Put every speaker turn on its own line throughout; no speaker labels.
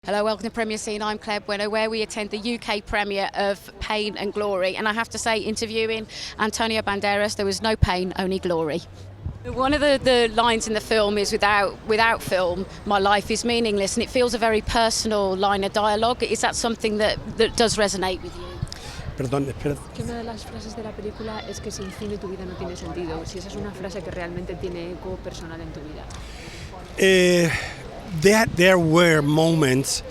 Hello, welcome to Premier Scene. I'm Claire Bueno, where we attend the UK premiere of Pain and Glory. And I have to say, interviewing Antonio Banderas, there was no pain, only glory. One of the lines in the film is, without film, my life is meaningless. And it feels a very personal line of dialogue. Is that something that does resonate with you?
Perdón, espera.
Que una de las frases de la película es que sin cine tu vida no tiene sentido. Si esa es una frase que realmente tiene eco personal en tu vida.
There were moments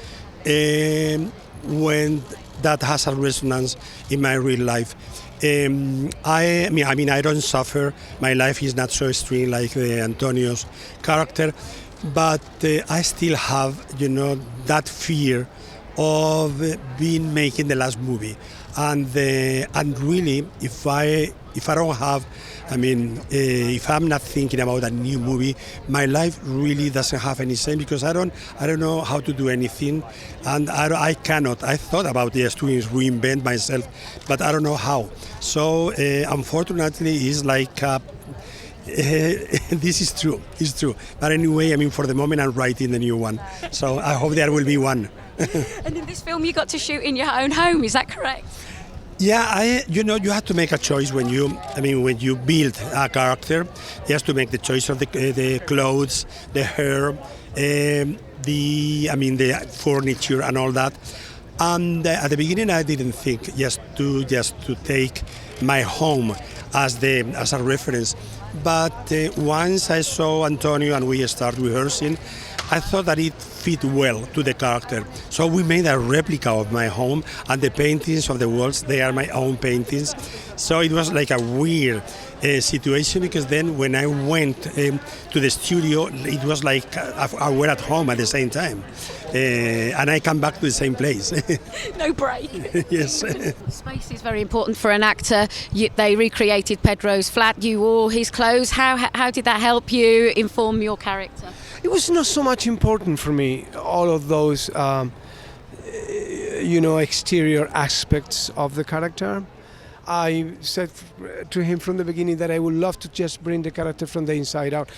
when that has a resonance in my real life. I mean, I don't suffer. My life is not so extreme like Antonio's character, but I still have, that fear of making the last movie, and really, if I don't have, if I'm not thinking about a new movie, my life really doesn't have any sense, because I don't know how to do anything, and I cannot. I thought about to reinvent myself, but I don't know how. So unfortunately, it's like. This is true. It's true. But anyway, for the moment, I'm writing the new one, so I hope there will be one.
And in this film, you got to shoot in your own home. Is that correct?
Yeah, you have to make a choice when you build a character. You have to make the choice of the clothes, the hair, the furniture and all that. And at the beginning, I didn't think just to take my home as a reference. But once I saw Antonio and we started rehearsing, I thought that it fit well to the character. So we made a replica of my home, and the paintings of the walls, they are my own paintings. So it was like a weird situation, because then when I went to the studio, it was like I were at home at the same time. And I come back to the same place.
No break.
Yes.
Space is very important for an actor. They recreated Pedro's flat. You wore his clothes. How did that help you inform your character?
It was not so much important for me, all of those, exterior aspects of the character. I said to him from the beginning that I would love to just bring the character from the inside out.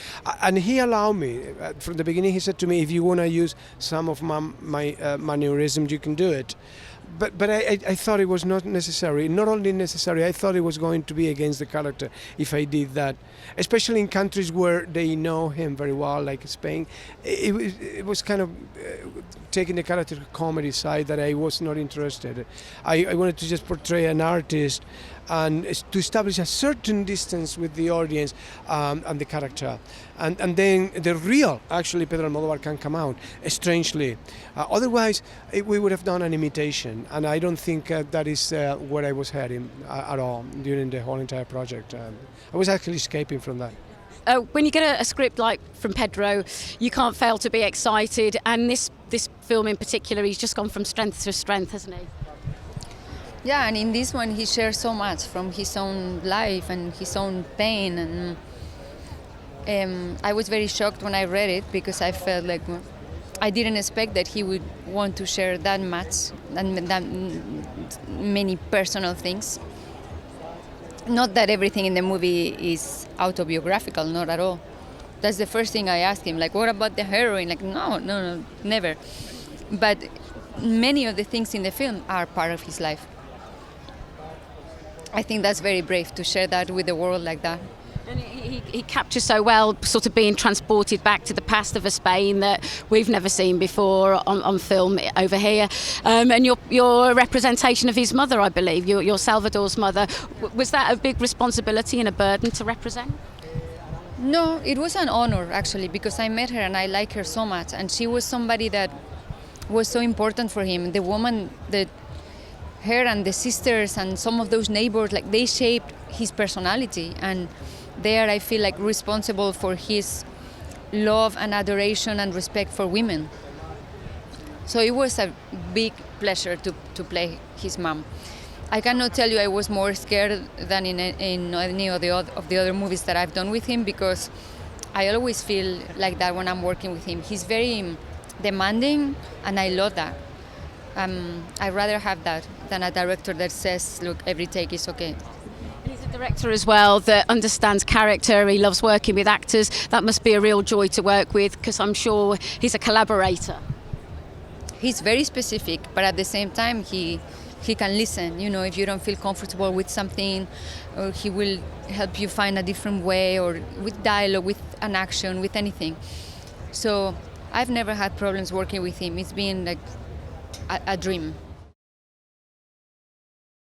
And he allowed me. From the beginning, he said to me, if you want to use some of my mannerisms, you can do it. But I thought it was not necessary. Not only necessary, I thought it was going to be against the character if I did that. Especially in countries where they know him very well, like Spain. It was kind of taking the character comedy side that I was not interested. I wanted to just portray an artist and to establish a certain distance with the audience and the character. And then the real, actually, Pedro Almodóvar can come out, strangely. Otherwise, we would have done an imitation, and I don't think that is where I was heading at all during the whole entire project. I was actually escaping from that.
When you get a script like from Pedro, you can't fail to be excited, and this film in particular, he's just gone from strength to strength, hasn't he?
Yeah, and in this one he shares so much from his own life and his own pain, and I was very shocked when I read it, because I felt like I didn't expect that he would want to share that much and that many personal things. Not that everything in the movie is autobiographical, not at all. That's the first thing I asked him, like, what about the heroine? Like, no, never. But many of the things in the film are part of his life. I think that's very brave to share that with the world like that.
And he captures so well, sort of being transported back to the past of a Spain that we've never seen before on film over here. And your representation of his mother, I believe, your Salvador's mother, was that a big responsibility and a burden to represent?
No, it was an honor, actually, because I met her and I like her so much. And she was somebody that was so important for him. The woman that her and the sisters and some of those neighbors, like, they shaped his personality, and they are, I feel like, responsible for his love and adoration and respect for women. So it was a big pleasure to play his mom. I cannot tell you I was more scared than in any of the other movies that I've done with him, because I always feel like that when I'm working with him. He's very demanding, and I love that. I'd rather have that than a director that says, look, every take is okay.
And he's a director as well that understands character. He loves working with actors. That must be a real joy to work with, because I'm sure he's a collaborator.
he's very specific, but at the same time he can listen. You know, if you don't feel comfortable with something, or he will help you find a different way, or with dialogue, with an action, with anything. So I've never had problems working with him. It's been like a dream.